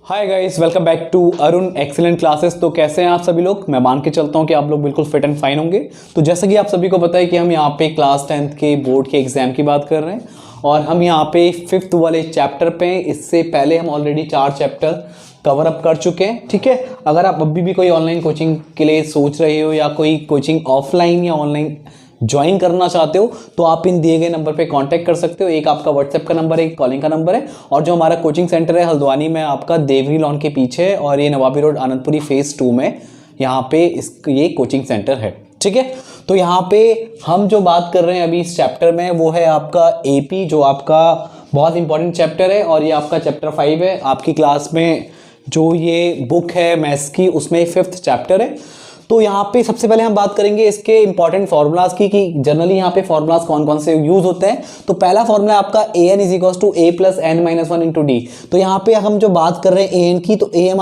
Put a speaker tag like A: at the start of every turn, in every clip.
A: Hi guys, welcome back to Arun excellent classes. तो कैसे हैं आप सभी लोग? मैं मान के चलता हूं कि आप लोग बिल्कुल फिट एंड फाइन होंगे। तो जैसे कि आप सभी को पता है कि हम यहाँ पे क्लास 10th के बोर्ड के एग्जाम की बात कर रहे हैं और हम यहाँ पे 5th वाले चैप्टर पे, इससे पहले हम ऑलरेडी 4 चैप्टर कवर अप कर चुके हैं। ठीक है, अगर आप अभी भी कोई ऑनलाइन कोचिंग के लिए सोच रहे हो या कोई कोचिंग ऑफलाइन या ऑनलाइन ज्वाइन करना चाहते हो तो आप इन दिए गए नंबर पे कांटेक्ट कर सकते हो। एक आपका व्हाट्सएप का नंबर है, एक कॉलिंग का नंबर है। और जो हमारा कोचिंग सेंटर है हल्द्वानी में आपका देवरी लॉन के पीछे है और ये नवाबी रोड आनंदपुरी फेज 2 में यहाँ पे ये कोचिंग सेंटर है। ठीक है, तो यहाँ पे हम जो बात कर रहे हैं अभी इस चैप्टर में वो है आपका एपी, जो आपका बहुत इंपॉर्टेंट चैप्टर है और ये आपका चैप्टर 5 है। आपकी क्लास में जो ये बुक है मैथ्स की उसमें 5th चैप्टर है। तो यहाँ पे सबसे पहले हम बात करेंगे इसके इंपॉर्टेंट फार्मूलाज की कि जनरली यहाँ पे फार्मूलाज कौन कौन से यूज होते हैं। तो पहला फार्मूला आपका an is equal to a plus n minus 1 into d. तो यहाँ पे हम जो बात कर रहे हैं an की, तो an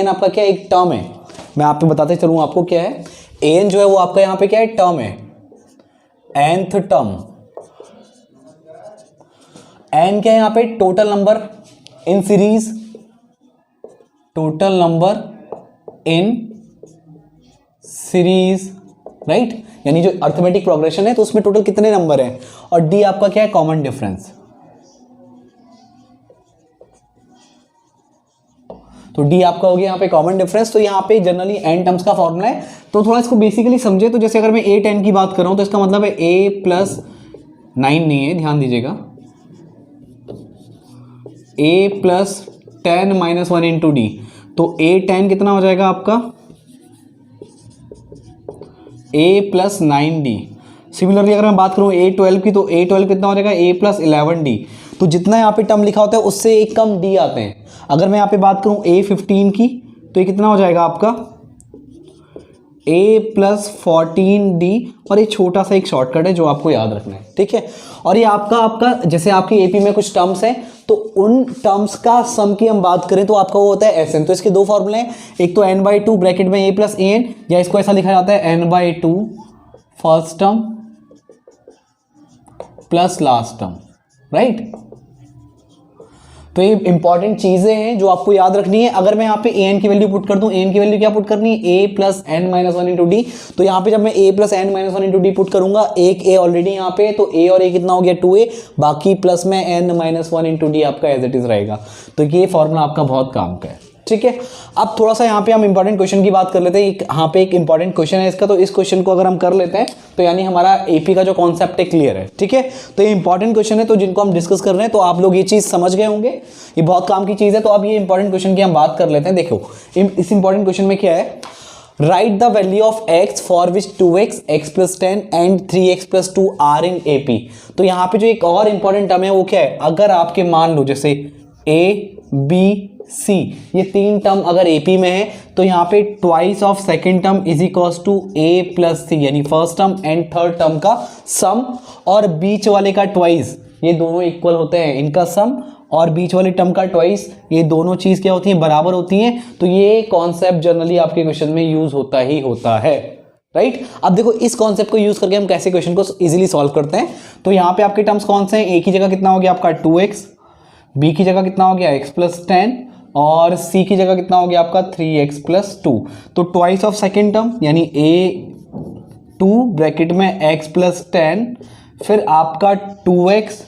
A: आपका क्या एक टर्म है। मैं आप पे बताते चलूँ आपको क्या है। an जो है वो आपका यहाँ पे क्या है, टर्म है, nth टर्म। n क्या है यहाँ पे, total number in series, total number in series, right, यानी जो अर्थमेटिक प्रोग्रेशन है तो उसमें टोटल कितने नंबर हैं। और डी आपका क्या है, कॉमन डिफरेंस। तो डी आपका हो गया यहाँ पे कॉमन डिफरेंस। तो यहाँ पे जनरली एन टर्म्स का फॉर्मूला है। तो थोड़ा इसको बेसिकली समझे तो जैसे अगर मैं ए 10 की बात कर रहा हूं तो इसका मतलब है ए प्लस 9 नहीं है, ध्यान दीजिएगा, ए प्लस 10 माइनस 1 इंटू डी। तो ए 10 कितना हो जाएगा आपका, a प्लस 9d। सिमिलरली अगर मैं बात करूं a 12 की, तो a 12 कितना हो जाएगा, a प्लस 11d। तो जितना यहाँ पे टर्म लिखा होता है उससे एक कम d आते हैं। अगर मैं यहाँ पे बात करूं a 15 की तो ये कितना हो जाएगा आपका a प्लस 14d। और ये छोटा सा एक शॉर्टकट है जो आपको याद रखना है, ठीक है। और ये आपका जैसे आपकी एपी में कुछ टर्म्स हैं तो उन टर्म्स का सम की हम बात करें तो आपका वो होता है एस एन। तो इसके दो फॉर्मूले हैं, एक तो n/2 ब्रैकेट में a प्लस an, या इसको ऐसा लिखा जाता है n/2 first term plus last term, right. तो ये इंपॉर्टेंट चीजें हैं जो आपको याद रखनी है। अगर मैं यहाँ पे an की वैल्यू पुट कर दूं, an की वैल्यू क्या पुट करनी है, a plus n minus 1 into d. तो यहाँ पे जब मैं a plus n minus 1 into D put करूंगा, एक a ऑलरेडी यहाँ पे, तो a और a कितना हो गया 2a, बाकी प्लस में n माइनस 1 इंटू डी आपका एज इट इज रहेगा। तो ये फॉर्मूला आपका बहुत काम का है, ठीक है। अब थोड़ा सा यहाँ पे हम इंपॉर्टेंट क्वेश्चन की बात कर लेते हैं। यहाँ पे एक इंपॉर्टेंट क्वेश्चन है इसका, तो इस क्वेश्चन को अगर हम कर लेते हैं तो यानी हमारा एपी का जो कॉन्सेप्ट है क्लियर है, ठीक है। तो ये इंपॉर्टेंट क्वेश्चन है, तो जिनको हम डिस्कस कर रहे हैं तो आप लोग ये चीज समझ गए होंगे, ये बहुत काम की चीज है। तो अब ये इंपॉर्टेंट क्वेश्चन की हम बात कर लेते हैं। देखो इस इंपॉर्टेंट क्वेश्चन में क्या है, write the value of x for which 2x, x plus 10 and 3x plus 2 are in AP. तो यहाँ पे जो एक और इंपॉर्टेंट टर्म है वो क्या है, अगर आपके मान लो जैसे a b c ये 3 टर्म अगर एपी में है तो यहाँ पे twice of second term is equals to a plus C, यानी first term and third term का सम, और बीच वाले का ट्वाइस, ये दोनों इक्वल होते हैं, इनका सम और बीच वाले टर्म का ट्वाइस, ये दोनों चीज क्या होती हैं, बराबर होती हैं। तो ये कॉन्सेप्ट जनरली आपके क्वेश्चन में यूज होता ही होता है, राइट। अब देखो इस कॉन्सेप्ट को यूज करके हम कैसे क्वेश्चन को इजीली सॉल्व करते हैं। तो यहाँ पे आपके टर्म्स कौन से हैं, a की जगह कितना हो गया आपका 2x, b की जगह कितना हो गया x प्लस 10 और c की जगह कितना हो गया आपका 3x प्लस 2। तो ट्वाइस ऑफ सेकेंड टर्म यानी a 2 ब्रैकेट में x प्लस 10, फिर आपका 2x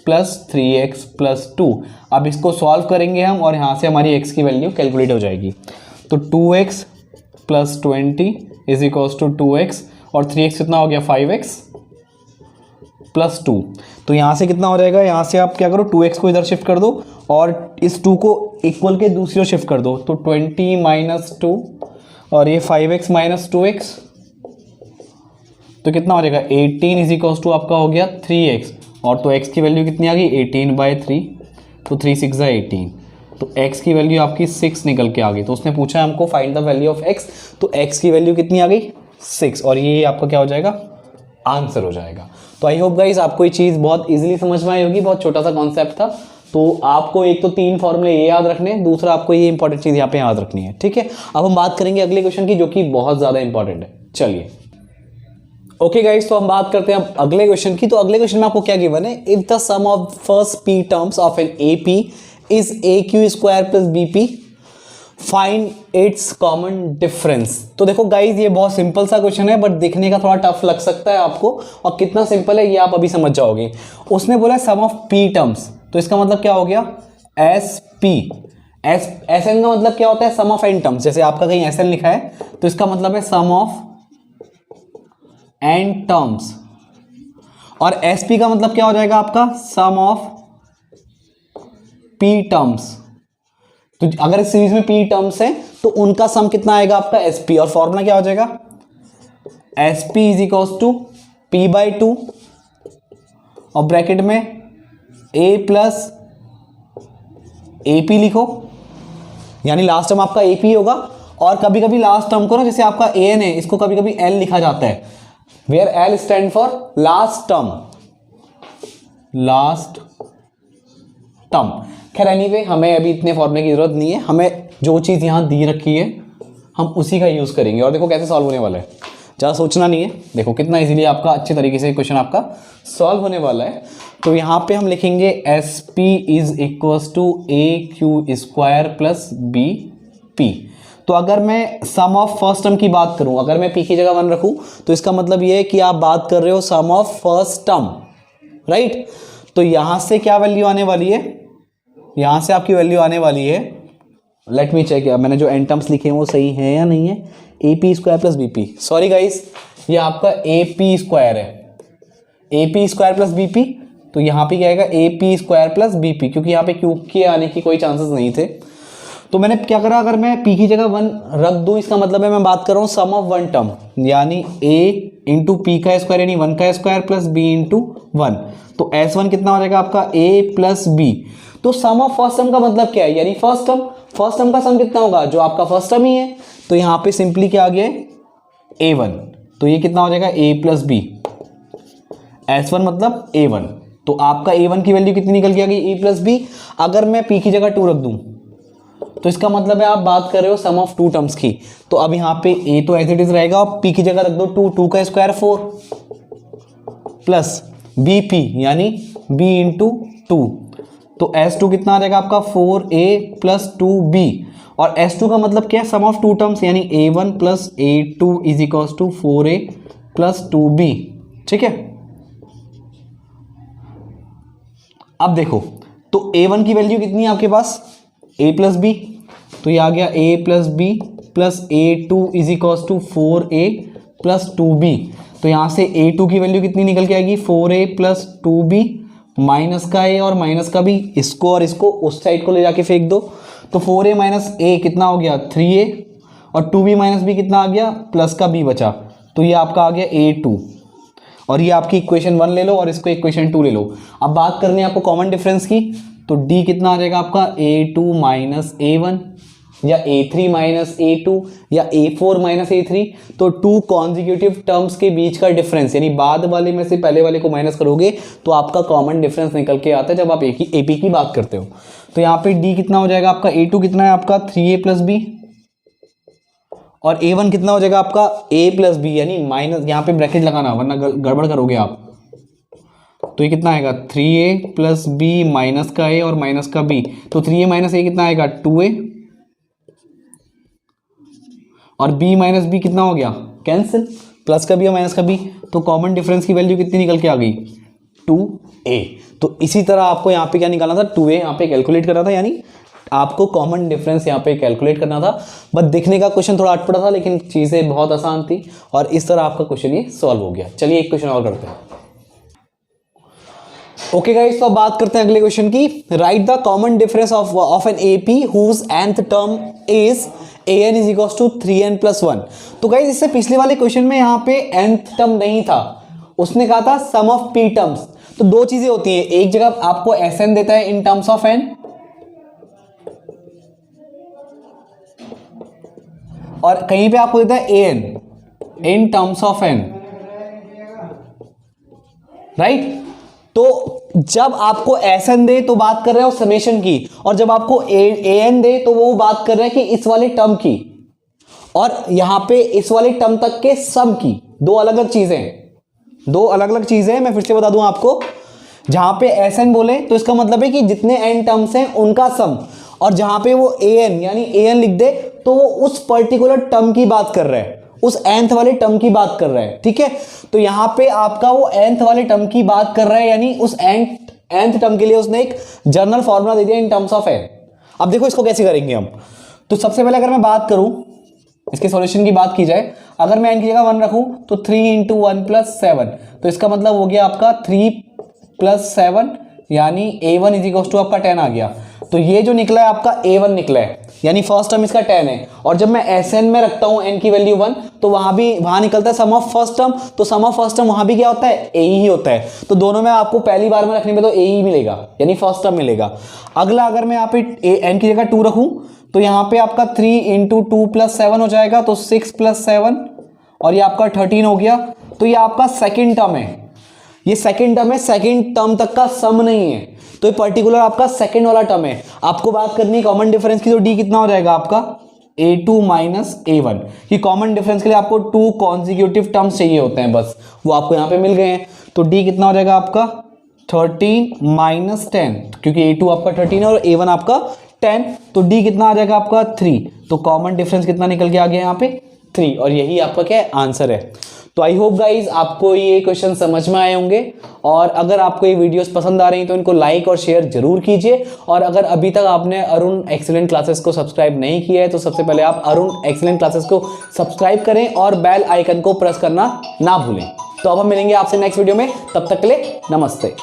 A: प्लस 3x प्लस 2। अब इसको सॉल्व करेंगे हम और यहाँ से हमारी x की वैल्यू कैलकुलेट हो जाएगी। तो 2x plus 20 is equals to 2x और 3x कितना हो गया 5x प्लस 2। तो यहाँ से कितना हो जाएगा, यहाँ से आप क्या करो 2x को इधर शिफ्ट कर दो और इस 2 को इक्वल के दूसरी ओर शिफ्ट कर दो। तो 20 माइनस 2 और ये 5x माइनस 2x, तो कितना हो जाएगा 18 इज इक्वल टू आपका हो गया 3x, और तो x की वैल्यू कितनी आ गई 18/3, तो 3 6 18, तो x की वैल्यू आपकी 6 निकल के आ गई। तो उसने पूछा हमको find the value of x, तो x की वैल्यू कितनी आ गई 6, और ये आपका क्या हो जाएगा, आंसर हो जाएगा। तो आई होप गाइस आपको ये चीज़ बहुत इजीली समझ में आई होगी, बहुत छोटा सा कॉन्सेप्ट था। तो आपको एक तो 3 फॉर्मूले ये याद रखने हैं, दूसरा आपको ये इंपॉर्टेंट चीज़ यहाँ पे याद रखनी है, ठीक है। अब हम बात करेंगे अगले क्वेश्चन की जो कि बहुत ज़्यादा इंपॉर्टेंट है। चलिए ओके गाइस, तो हम बात करते हैं अब अगले क्वेश्चन की। तो अगले क्वेश्चन में आपको क्या गिवन है, if the sum of first p terms of an AP is AQ square plus BP find its common difference. तो देखो गाइज ये बहुत सिंपल सा क्वेश्चन है, बट देखने का थोड़ा टफ लग सकता है आपको, और कितना सिंपल है ये आप अभी समझ जाओगे। उसने बोला सम ऑफ पी टर्म्स, तो इसका मतलब क्या हो गया, एस पी। एस एन का मतलब क्या होता है, सम ऑफ एन टर्म्स। जैसे आपका कहीं एस एन लिखा है तो इसका मतलब है सम ऑफ एन टर्म्स, और एस पी का मतलब क्या हो जाएगा आपका, सम ऑफ पी टर्म्स। तो अगर इस सीरीज में पी टर्म्स है तो उनका सम कितना आएगा आपका, एस पी। और फॉर्मूला क्या हो जाएगा, s p is equals to p by two, और ब्रैकेट में ए प्लस ए पी लिखो, यानी लास्ट टर्म आपका ए पी होगा। और कभी कभी लास्ट टर्म को ना, जैसे आपका ए एन है, इसको कभी कभी एल लिखा जाता है, where l stand for last term, last term. खैर एनीवे हमें अभी इतने फॉर्मूले की जरूरत नहीं है, हमें जो चीज़ यहाँ दी रखी है हम उसी का यूज़ करेंगे। और देखो कैसे सॉल्व होने वाला है, ज़्यादा सोचना नहीं है, देखो कितना इजीली आपका अच्छे तरीके से क्वेश्चन आपका सॉल्व होने वाला है। तो यहाँ पे हम लिखेंगे s p is equals to a q square plus b p. तो अगर मैं सम ऑफ फर्स्ट टर्म की बात करूँ, अगर मैं पी की जगह 1 रखूँ तो इसका मतलब ये है कि आप बात कर रहे हो सम ऑफ फर्स्ट टर्म, राइट। तो यहाँ से क्या वैल्यू आने वाली है, यहाँ से आपकी वैल्यू आने वाली है, लेट मी चेक, मैंने जो एन टर्म्स लिखे हैं वो सही है या नहीं है, a p square plus b p. Sorry guys, ये आपका ए पी स्क्वायर है, a p square plus b p. तो यहाँ पे क्या आएगा, a p square plus b p, क्योंकि यहाँ पे क्यू के आने की कोई चांसेस नहीं थे। तो मैंने क्या करा, अगर मैं पी की जगह 1 रख दूँ, इसका मतलब है मैं बात कर रहा हूँ सम ऑफ वन टर्म, यानी ए इंटू पी का स्क्वायर यानी 1 का स्क्वायर प्लस बी इंटू 1। तो S1 कितना हो जाएगा आपका, a प्लस बी। तो सम ऑफ फर्स्ट टर्म का मतलब क्या है, यानी फर्स्ट टर्म का सम कितना होगा, जो आपका फर्स्ट टर्म ही है। तो यहाँ पे सिंपली क्या आ गया है, a1। तो ये कितना हो जाएगा, a प्लस बी, S1 मतलब a1। तो आपका a1 की वैल्यू कितनी निकल के आ गई, a प्लस बी। अगर मैं p की जगह 2 रख दूं तो इसका मतलब है आप बात कर रहे हो सम ऑफ 2 टर्म्स की। तो अब यहाँ पे a तो एज इट इज रहेगा, और p की जगह रख दो 2 का स्क्वायर 4 प्लस बी पी यानी b इंटू 2। तो S2 कितना आ जाएगा आपका, 4a प्लस 2b। और S2 का मतलब क्या है, सम ऑफ 2 टर्म्स, यानी a1 plus a2 is equals to 4a plus 2b। ठीक है, अब देखो तो a1 की वैल्यू कितनी है आपके पास, a प्लस बी। तो ये आ गया a plus b plus a2 is equals to 4a plus 2b। तो यहाँ से a2 की वैल्यू कितनी निकल के आएगी, 4a प्लस 2b, माइनस का a और माइनस का b, इसको और इसको उस साइड को ले जाके फेंक दो। तो 4a माइनस a कितना हो गया, 3a, और 2b माइनस b कितना आ गया, प्लस का b बचा। तो ये आपका आ गया a2, और ये आपकी इक्वेशन 1 ले लो और इसको इक्वेशन 2 ले लो। अब बात करनी है आपको कॉमन डिफरेंस की, तो d कितना आ जाएगा आपका, a2 माइनस a1, या a3 माइनस a2, या a4 माइनस a3। तो 2 कॉन्जिक्यूटिव टर्म्स के बीच का डिफरेंस, यानी बाद वाले में से पहले वाले को माइनस करोगे तो आपका कॉमन डिफरेंस निकल के आता है जब आप AP की बात करते हो। तो यहाँ पे d कितना हो जाएगा आपका, a2 कितना है आपका 3a प्लस बी, और a1 कितना हो जाएगा आपका a प्लस बी, यानी माइनस, यहाँ पे ब्रैकेट लगाना वरना गड़बड़ करोगे आप। तो ये कितना आएगा, 3a प्लस बी माइनस का a और माइनस का b। तो 3a माइनस a कितना आएगा, 2a, और b माइनस बी कितना हो गया, कैंसिल, प्लस का b और माइनस का b। तो कॉमन डिफरेंस की वैल्यू कितनी निकल के आ गई, 2a। तो इसी तरह आपको यहाँ पे क्या निकालना था, 2a यहाँ पे कैलकुलेट करना था, यानी आपको कॉमन डिफरेंस यहाँ पे कैलकुलेट करना था। बट देखने का क्वेश्चन थोड़ा अटपटा था, लेकिन चीज़ें बहुत आसान थी, और इस तरह आपका क्वेश्चन ये सॉल्व हो गया। चलिए एक क्वेश्चन और करते हैं। ओके गाइस, तो अब बात करते हैं अगले क्वेश्चन की। Write the common difference of an AP whose nth term is an is equals to 3n plus 1। तो गाइस इससे पिछले वाले क्वेश्चन में यहाँ पे nth टर्म नहीं था, उसने कहा था सम ऑफ p टर्म्स। तो दो चीजें होती हैं, एक जगह आपको Sn देता है इन टर्म्स ऑफ n, और कहीं पे आपको देता है an in terms of n, right. तो जब आपको Sn दे तो बात कर रहे हो समेशन की, और जब आपको an दे तो वो बात कर रहे हैं कि इस वाले टर्म की, और यहां पे इस वाले टर्म तक के सम की। दो अलग अलग चीजें हैं, दो अलग अलग चीजें हैं। मैं फिर से बता दूं आपको, जहां पे Sn बोले तो इसका मतलब है कि जितने n टर्म्स हैं उनका सम, और जहां पे वो an यानी an लिख दे तो वो उस पर्टिकुलर टर्म की बात कर रहा है, उस nth वाले टर्म की बात कर रहा है, ठीक है। तो यहां पे आपका वो nth वाले टर्म की बात कर रहा है, यानी उस nth टर्म के लिए उसने एक जनरल फॉर्मूला दे दिया इन टर्म्स ऑफ n। अब देखो इसको कैसे करेंगे हम। तो सबसे पहले अगर मैं बात करूं, इसके सॉल्यूशन की बात की जाए, अगर मैं n की जगह 1 रखूं तो 3 इंटू 1 प्लस 7, तो इसका मतलब हो गया आपका 3 प्लस 7 यानी a1 इज इक्वल टू आपका 10 आ गया। तो ये जो निकला है आपका a1 निकला है, यानी फर्स्ट टर्म इसका 10 है। और जब मैं Sn में रखता हूं n की वैल्यू 1 तो वहां निकलता है सम ऑफ फर्स्ट टर्म, तो सम ऑफ फर्स्ट टर्म वहां भी क्या होता है, a ही होता है। तो दोनों में आपको पहली बार में रखने में तो a ही मिलेगा, यानी फर्स्ट टर्म मिलेगा। अगला अगर मैं यहाँ पे n की जगह 2 रखूं तो यहाँ पे आपका 3 इंटू 2 प्लस 7 हो जाएगा, तो 6 प्लस 7 और ये आपका 13 हो गया। तो ये आपका सेकेंड टर्म है, ये सेकेंड टर्म है, सेकेंड टर्म तक का सम नहीं है, तो ये पर्टिकुलर आपका सेकेंड वाला टर्म है। आपको बात करनी है कॉमन डिफरेंस की, तो डी कितना हो जाएगा आपका a2 माइनस a1। ये कॉमन डिफरेंस के लिए आपको 2 कॉन्जिक्यूटिव टर्म्स चाहिए होते हैं, बस वो आपको यहाँ पे मिल गए हैं। तो डी कितना हो जाएगा आपका 13 माइनस 10, क्योंकि a2 आपका 13 है और a1 आपका 10, तो डी कितना आ जाएगा आपका 3। तो कॉमन डिफरेंस कितना निकल के आ गया यहाँ पे 3, और यही आपका क्या है आंसर है। तो आई होप गाइज आपको ये क्वेश्चन समझ में आए होंगे, और अगर आपको ये वीडियोस पसंद आ रही हैं तो इनको लाइक और शेयर जरूर कीजिए। और अगर अभी तक आपने अरुण एक्सीलेंट क्लासेस को सब्सक्राइब नहीं किया है तो सबसे पहले आप अरुण एक्सीलेंट क्लासेस को सब्सक्राइब करें और बेल आइकन को प्रेस करना ना भूलें। तो अब हम मिलेंगे आपसे नेक्स्ट वीडियो में, तब तक के लिए नमस्ते।